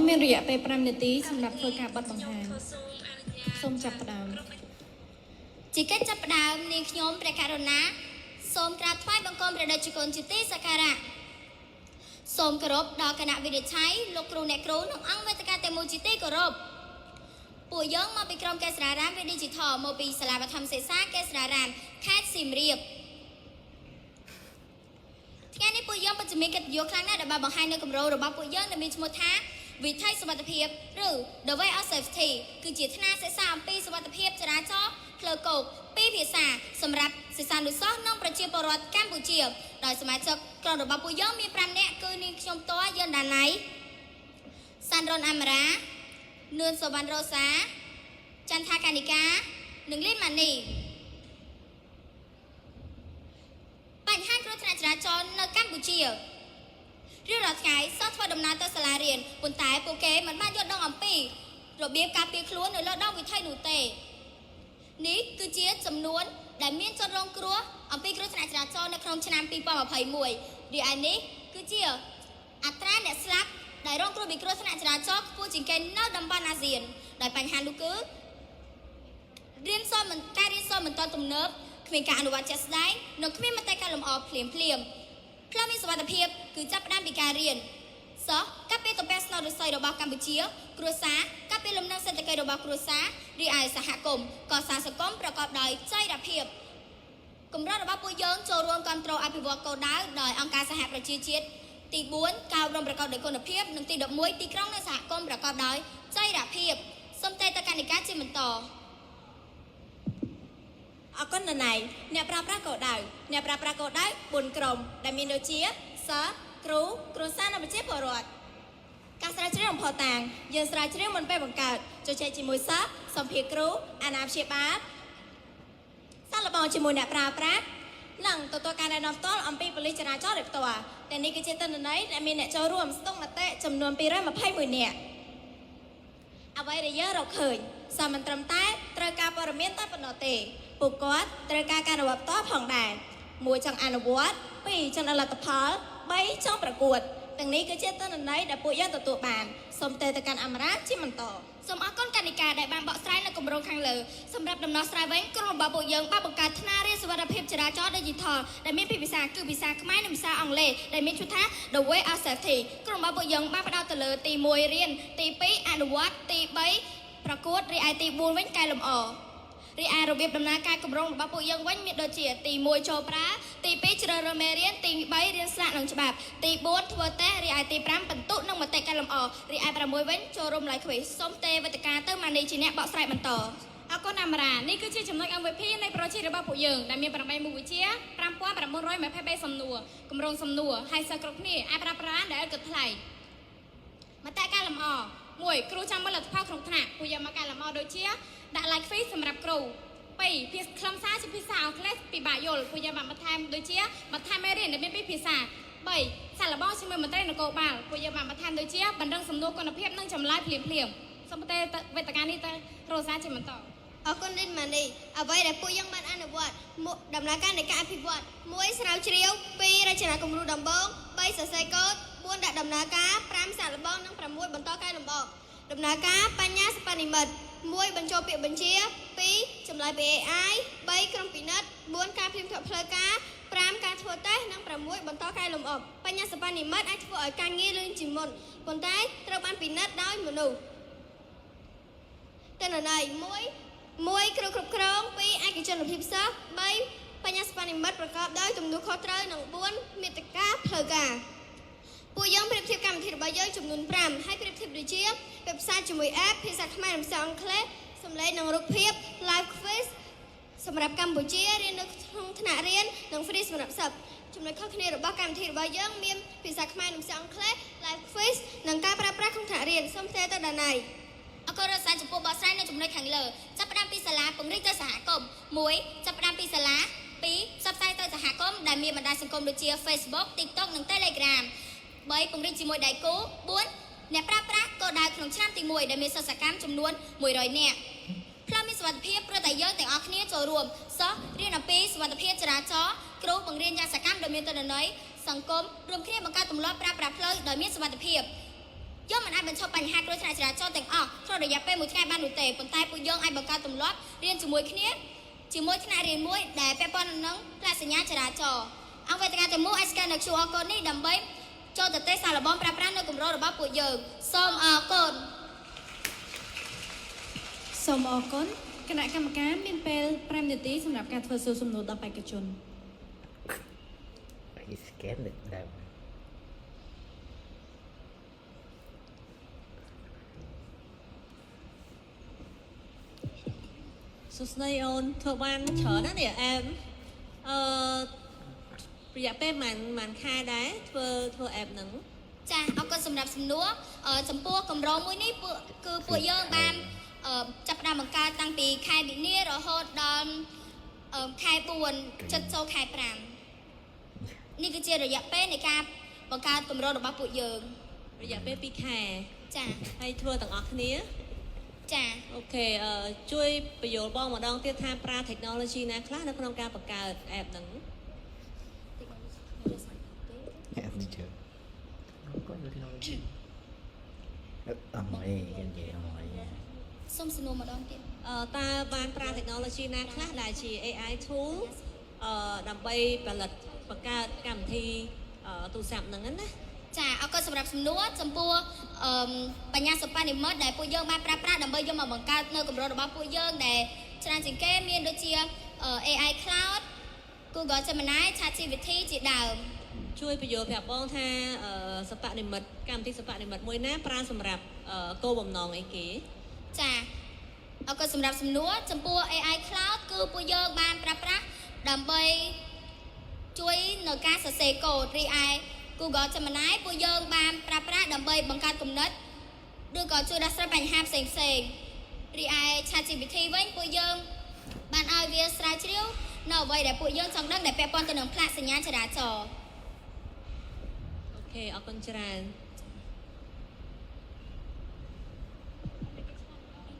មានរយៈពេល5នាទីសម្រាប់ធ្វើការបတ်បង្ហាញសូមចាប់ផ្ដើមជាកិច្ចចាប់ផ្ដើមនាងខ្ញុំព្រះករុណាសូមក្រាបថ្វាយបង្គំព្រះតេជគុណជាទីសក្ការៈសូមគោរពដល់គណៈវិនិច្ឆ័យលោកគ្រូអ្នកគ្រូនិងអង្គវេទិកាទាំងមូលជាទីគោរពពួកយើងមកពីក្រុមកេសរារាមវិទ្យាឌីជីថលមកពីសាលាបឋមសិក្សាកេសរារាមខេត្តសៀមរាបថ្ងៃនេះពួកយើងពិតជាមានកិត្តិយសខ្លាំងណាស់ដែលបានបង្ហាញនៅគម្រោងរបស់ពួកយើងដែលមានឈ្មោះថាវិថីសុវត្ថិភាពឬ The Way of Safety គឺជាថ្នាក់សិក្សាអំពីសុវត្ថិភាពចរាចរណ៍ផ្លូវគោកពីរភាសាសម្រាប់សិស្សានុសិស្សនិងប្រជាពលរដ្ឋកម្ពុជាដោយសមាជិកក្រុមរបស់ពួកយើងមាន5នាក់គឺនាងខ្ញុំផ្ទាល់យិនដាណៃសាន់រុនអាមេរ៉ានឿនសូវណ្ណរ៉ូសាចន្ទថាកានិកានិងលីនម៉ានីបញ្ហាគ្រោះថ្នាក់ចរាចរណ៍នៅកម្ពុជារៀងរាល់ថ្ងៃសិស្សធ្វើដំណើរទៅសាលារៀនប៉ុន្តែពួកគេមិនបានយល់ដឹងអំពីរបៀបការពារខ្លួននៅលើដងវិថីនោះទេនេះគឺជាចំនួនដែលមានជនរងគ្រោះអំពីគ្រោះថ្នាក់ចរាចរណ៍នៅក្នុងឆ្នាំ2021រីឯនេះគឺជាអត្រាអ្នកស្លាប់ដែលរងគ្រោះពីគ្រោះថ្នាក់ចរាចរណ៍ខ្ពស់ជាងគេនៅតំបន់អាស៊ានដោយបញ្ហានោះគឺការរៀនសូត្រមិនទាន់ទំនើបគ្មានការអនុវត្តជាក់ស្ដែងនិងគ្មានមតិកែលម្អភ្លាមផ្លូវមានសុវត្ថិភាពគឺចាប់ផ្ដើមពីការរៀនសិស្សកាត់ពីតំបន់ស្នូលឫស្សីរបស់កម្ពុជាគ្រួសារកាត់ពីលំនៅសេដ្ឋកិច្ចរបស់គ្រួសាររីឯសហគមន៍កសាងសង្គមប្រកបដោយចីរភាពគម្រោងរបស់ពួកយើងចូលរួមគ្រប់គ្រងអភិវឌ្ឍគោលដៅដោយអង្គការសហប្រជាជាតិទី4ការអប់រំប្រកបដោយគុណភាពនិងទី11ទីក្រុងនិងសហគមន៍ប្រកបដោយចីរភាពសូមទេតកានិកាជាបន្តអរគុណណណៃអ្នកប្រើប្រាស់គោលដៅ4ក្រុមដែលមានដូចជាសិស្សគ្រូគ្រួសារនិងប្រជាពលរដ្ឋការស្រាវជ្រាវអំផតាំងយើងស្រាវជ្រាវមុនពេលបង្កើតជជែកជាមួយសិស្សសម្ភារគ្រូអាណាព្យាបាលសាកល្បងជាមួយអ្នកប្រើប្រាស់និងទទួលការណែនាំផ្ទាល់អំពីប៉ូលីសចរាចរណ៍ដោយផ្ទាល់តែនេះគឺជាទិន្នន័យដែលមានអ្នកចូលរួមស្ទង់មតិចំនួន221នាក់អ្វីដែលយើងរកឃើញសមមិនត្រឹមតែត្រូវការព័ត៌មានតែប៉ុណ្ណោះទេពួកគាត់ត្រូវការការអនុវត្តផ្ទាល់ផងដែរ1ចង់អនុវត្ត2ចង់ដល់លទ្ធផល3ចង់ប្រកួតទាំងនេះគឺជាទិន្នន័យដែលពួកយើងទទួលបានសូមទេទៅកាន់អមរាជាបន្តសូមអរគុណកណិកាដែលបានបកស្រាយនៅគម្រោងខាងលើសម្រាប់ដំណោះស្រាយវិញក្រុមរបស់ពួកយើងបានបង្កើតថ្នាក់រៀនសុវត្ថិភាពចរាចរណ៍ Digital ដែលមានពីរភាសាគឺភាសាខ្មែរនិងភាសាអង់គ្លេសដែលមានឈ្មោះថា The Way of Safety ក្រុមរបស់ពួកយើងបានផ្ដោតទៅលើទី1រៀនទី2អនុវត្តទី3ប្រកួតរីឯទី4វិញកែលម្អរីឯរបៀបដំណើរការគម្រោងរបស់ពួកយើងវិញមានដូចជាទី1ចូលប្រើទី2ជ្រើសរើសមេរៀនទី3រៀនស្រាក់និងច្បាប់ទី4ធ្វើតេស្តរីឯទី5បន្ទុកនិងមតិកែលម្អរីឯ6វិញចូលរួម live quiz សូមទេវេទិកាទៅម៉ានីជាអ្នកបកស្រាយបន្តអរគុណអាមរ៉ានេះគឺជាចំណុច MVP នៃ project របស់ពួកយើងដែលមាន8មុខវិជ្ជា5923សំណួរគម្រោងសំណួរហើយសិស្សគ្រប់គ្នាអាចប្រើប្រាស់ដែលគិតថ្លៃមតិកែលម្អ1គ្រូចាំមើលលទ្ធផលក្នុងថ្នាក់ពួកយើងមកកែលម្អដូចជាដាក់ live quiz សម្រាប់គ្រូ2ភាសាខ្លឹមសារជាភាសាអង់គ្លេសពិបាកយល់ពួកយើងបានបន្ថែមដូចជាបន្ថែមមេរៀនដែលមានពីរភាសា3សាកល្បងជាមួយមន្ត្រីនគរបាលពួកយើងបានបន្ថែមដូចជាបណ្ដឹងសំណួរគុណភាពនិងចម្លើយភ្លាមសូមទេវេទិកានេះទៅរសាជាបន្តអរគុណលីនម៉ានីអ្វីដែលពួកយើងបានអនុវត្តដំណើរការនៃការអភិវឌ្ឍ1ស្រាវជ្រាវ2រចនាគំរូដំបូង3សរសេរកូដ4ដាក់ដំណើរការ5សាកល្បងនិង6បន្តកែលម្អដំណើរការបញ្ញាសិប្បនិម្មិត1បញ្ចូលពាក្យបញ្ជា2ចម្លើយពី AI 3ក្រុមពិនិត្យ4ការព្រៀងផ្លូវការ5ការធ្វើតេស្តនិង6បន្តកែលម្អបញ្ញាសិប្បនិម្មិតអាចធ្វើឲ្យការងារលឿនជាងមុនប៉ុន្តែត្រូវបានពិនិត្យដោយមនុស្សទិន្នន័យ1គ្រូគ្រប់គ្រង2ឯកជនភាពសិស្ស3បញ្ញាសិប្បនិម្មិតប្រកបដោយទំនួលខុសត្រូវនិង4មាតិកាផ្លូវការពួកយើងប្រៀបធៀបកម្មវិធីរបស់យើងចំនួន5ហើយប្រៀបធៀបដូចជាវេបសាយជាមួយ app ភាសាខ្មែរនិងភាសាអង់គ្លេសសំឡេងនិងរូបភាព live quiz សម្រាប់កម្ពុជារៀននៅក្នុងថ្នាក់រៀននិង free សម្រាប់សិស្សចំណុចខុសគ្នារបស់កម្មវិធីរបស់យើងមានភាសាខ្មែរនិងភាសាអង់គ្លេស live quiz និងការប្រើប្រាស់ក្នុងថ្នាក់រៀនសូមទេទៅដាណៃអរគុណរសាចំពោះបកស្រាយនៅចំណុចខាងលើចាប់ផ្ដើមពីសាលាពង្រីកទៅសហគមន៍1ចាប់ផ្ដើមពីសាលា2ផ្សព្វផ្សាយទៅសហគមន៍ដែលមានបណ្ដាញសង្គមដូចជា Facebook TikTok និង Telegram 3ពង្រីកជាមួយដៃគូ4អ្នកប្រើប្រាស់គោលដៅក្នុងឆ្នាំទី1ដែលមានសិស្សសកម្មចំនួន100នាក់ផ្លូវមានសុវត្ថិភាពព្រោះតែយើងទាំងអស់គ្នាចូលរួមសិស្សរៀនអំពីសុវត្ថិភាពចរាចរណ៍គ្រូបង្រៀនយ៉ាងសកម្មដោយមានទិន្នន័យសង្គមរួមគ្នាបង្កើតទម្លាប់ប្រើប្រាស់ផ្លូវដោយមានសុវត្ថិភាព យើងមិនអាចបញ្ឈប់បញ្ហាគ្រោះថ្នាក់ចរាចរណ៍ទាំងអស់ក្នុងរយៈពេលមួយថ្ងៃបាននោះទេប៉ុន្តែពួកយើងអាចបង្កើតទម្លាប់រៀនជាមួយគ្នាជាមួយថ្នាក់រៀនមួយដែលពាក់ព័ន្ធនឹងផ្លាកសញ្ញាចរាចរណ៍អង្គវេទិកាទាំងមូលអាច scan នៅ QR code នេះដើម្បីចូលទៅទេសសាកល្បងប្រើប្រាស់នៅគម្រោងរបស់ពួកយើងសូមអរគុណ សូមអរគុណគណៈកម្មការមានពេល5នាទីសម្រាប់ការធ្វើសួរសំណួរដល់បេក្ខជន He scanned it down. សួស្តីអូនធ្វើបានច្រើនណាស់នេះអែមរយៈពេលមិនខែដែរធ្វើអែមហ្នឹង ចាអរគុណសម្រាប់សំណួរចំពោះគម្រោងមួយនេះគឺពួកយើងបានចាប់ផ្ដើមបង្កើតតាំងពីខែមីនារហូតដល់ខែ4ចិត្តចូលខែ5នេះគឺជារយៈពេលនៃការបង្កើតគម្រោងរបស់ពួកយើង រយៈពេល2ខែ ចា ហើយធ្វើទាំងអស់គ្នា ចា អូខេជួយបញ្យល់បងម្ដងទៀតថាប្រើ technology ណាខ្លះនៅក្នុងការបង្កើត app ហ្នឹង Yeah, me too. Không có technology. Ơi, cái gì ơi. សូមសំណួរម្ដងទៀត តើបានប្រើ technology ណាខ្លះដែលជា AI tool ដើម្បីផលិតបង្កើតកម្មវិធីទូរស័ព្ទហ្នឹងណា ចាអរគុណសម្រាប់សំណួរចំពោះបញ្ញាសិប្បនិម្មិតដែលពួកយើងបានប្រើប្រាស់ដើម្បីយកមកបង្កើតនៅគម្រោងរបស់ពួកយើងដែលច្រើនជាងគេមានដូចជា AI Cloud Google Gemini ChatGPT ជាដើម ជួយបញ្យល់ប្រាប់បងថាសិប្បនិម្មិតកម្មវិធីសិប្បនិម្មិតមួយណាប្រើសម្រាប់គោលបំណងអីគេ ចាអរគុណសម្រាប់សំណួរចំពោះ AI Cloud គឺពួកយើងបានប្រើប្រាស់ដើម្បីជួយនៅការសរសេរកូដរីឯ Google Gemini ពួកយើងបានប្រើប្រាស់ដើម្បីបង្កើតគំនិតឬក៏ជួយដោះស្រាយបញ្ហាផ្សេងៗរីឯ ChatGPT វិញពួកយើងបានឲ្យវាស្រាវជ្រាវនៅអ្វីដែលពួកយើងចង់ដឹងដែលពាក់ព័ន្ធទៅនឹងផ្លាកសញ្ញាចរាចរណ៍ អូខេអរគុណច្រើន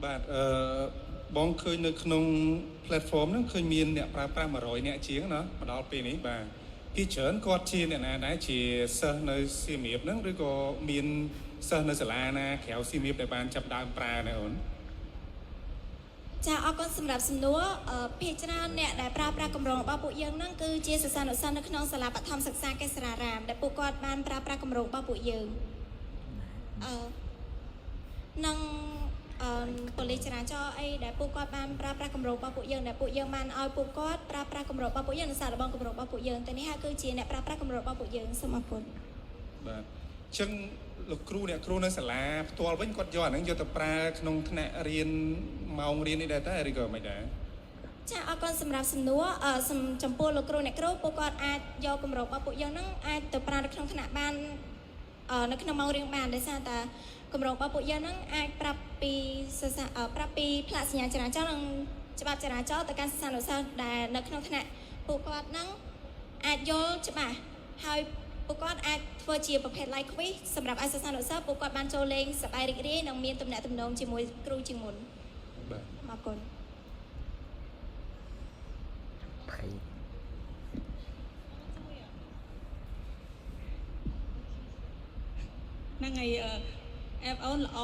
បាទបងឃើញនៅក្នុង platform ហ្នឹងឃើញមានអ្នកប្រើប្រាស់100អ្នកជាងណាមកដល់ពេលនេះបាទពីច្រើនគាត់ជាអ្នកណាដែរជាសិស្សនៅសៀមរាបហ្នឹងឬក៏មានសិស្សនៅសាលាណាក្រៅសៀមរាបដែលបានចាប់ដើមប្រើដែរអូន ចាអរគុណសម្រាប់សំណួរភាគច្រើនអ្នកដែលប្រើប្រាស់គម្រោងរបស់ពួកយើងហ្នឹងគឺជាសិស្សានុសិស្សនៅក្នុងសាលាបឋមសិក្សាកេសរារាមដែលពួកគាត់បានប្រើប្រាស់គម្រោងរបស់ពួកយើងនឹងប៉ូលីសចរាចរណ៍អីដែលពួកគាត់បានប្រើប្រាស់គម្រោងរបស់ពួកយើងដែលពួកយើងបានឲ្យពួកគាត់ប្រើប្រាស់គម្រោងរបស់ពួកយើងនិងសារល្បងគម្រោងរបស់ពួកយើងតែនេះហើយគឺជាអ្នកប្រើប្រាស់គម្រោងរបស់ពួកយើងសូមអរគុណ បាទអញ្ចឹងលោកគ្រូអ្នកគ្រូនៅសាលាផ្ទាល់វិញគាត់យកអាហ្នឹងយកទៅប្រើក្នុងថ្នាក់រៀនម៉ោងរៀននេះដែរតែឬក៏មិនដែរ ចាអរគុណសម្រាប់សំណួរចំពោះលោកគ្រូអ្នកគ្រូពួកគាត់អាចយកគម្រោងរបស់ពួកយើងហ្នឹងអាចទៅប្រើនៅក្នុងថ្នាក់បាននៅក្នុងម៉ោងរៀនបានដោយសារតែគម្រោងរបស់ពួកយើងហ្នឹងអាចប្រាប់ពីផ្លាកសញ្ញាចរាចរណ៍និងច្បាប់ចរាចរណ៍ទៅកាន់សិស្សានុសិស្សដែលនៅក្នុងថ្នាក់ពួកគាត់ហ្នឹងអាចយល់ច្បាស់ហើយពួកគាត់អាចធ្វើជាប្រភេទ live quiz សម្រាប់ឲ្យសិស្សានុសិស្សពួកគាត់បានចូលលេងសប្បាយរីករាយនិងមានទំនាក់ទំនងជាមួយគ្រូជាងមុន បាទ អរគុណ Thầy. ហ្នឹងហើយអេបអូនល្អ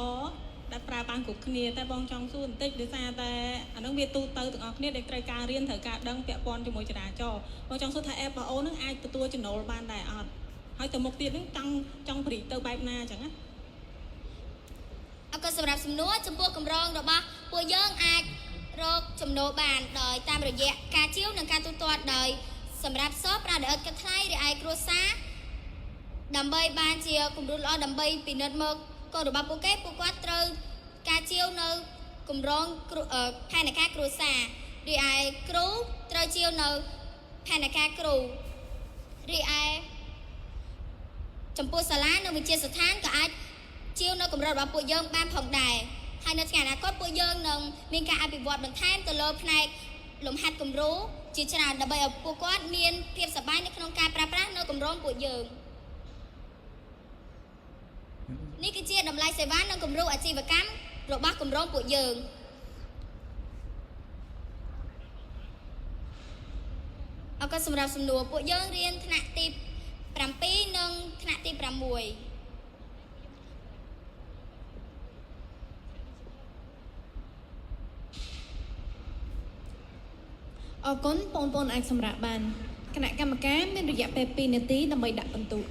ដែលប្រើបានគ្រប់គ្នាតែបងចង់សួរបន្តិចដោយសារតែអានឹងវាទូទៅទាំងអស់គ្នាដែលត្រូវការរៀនត្រូវការដឹងពាក់ព័ន្ធជាមួយចរាចរណ៍បងចង់សួរថាអេបបងអូននឹងអាចទទួលចំណូលបានដែរអត់ហើយទៅមុខទៀតនឹងចង់ព្រីទៅបែបណាអញ្ចឹងណា អរគុណសម្រាប់សំណួរចំពោះគម្រោងរបស់ពួកយើងអាចរកចំណូលបានដោយតាមរយៈការជាវនិងការទូទាត់ដោយសម្រាប់សិស្សប្រើដោយឥតគិតថ្លៃឬឯគ្រួសារដើម្បីបានជាគំរូល្អដើម្បីពិនិត្យមើលកូនរបស់ពួកគេពួកគាត់ត្រូវការជាវនៅគម្រោងផែនការគ្រួសារឬឯគ្រូត្រូវជាវនៅផែនការគ្រូឬឯចំពោះសាលានិងវិទ្យាស្ថានក៏អាច ជាវនៅកម្រិតរបស់ពួកយើងបានផងដែរហើយនៅថ្ងៃអនាគតពួកយើងនឹងមានការអភិវឌ្ឍបន្ថែមទៅលើផ្នែកលំហាត់គំរូជាច្រើនដើម្បីឲ្យពួកគាត់មានភាពសប្បាយនៅក្នុងការប្រើប្រាស់នៅគម្រោងពួកយើងនេះគឺជាតម្លៃសេវានិងគំរូអាជីវកម្មរបស់គម្រោងពួកយើងអរគុណសម្រាប់សំណួរពួកយើងរៀនថ្នាក់ទី7និងថ្នាក់ទី6 អរគុណបងប្អូនអាចសម្រាប់បានគណៈកម្មការមានរយៈពេល2នាទីដើម្បីដាក់បន្ទុក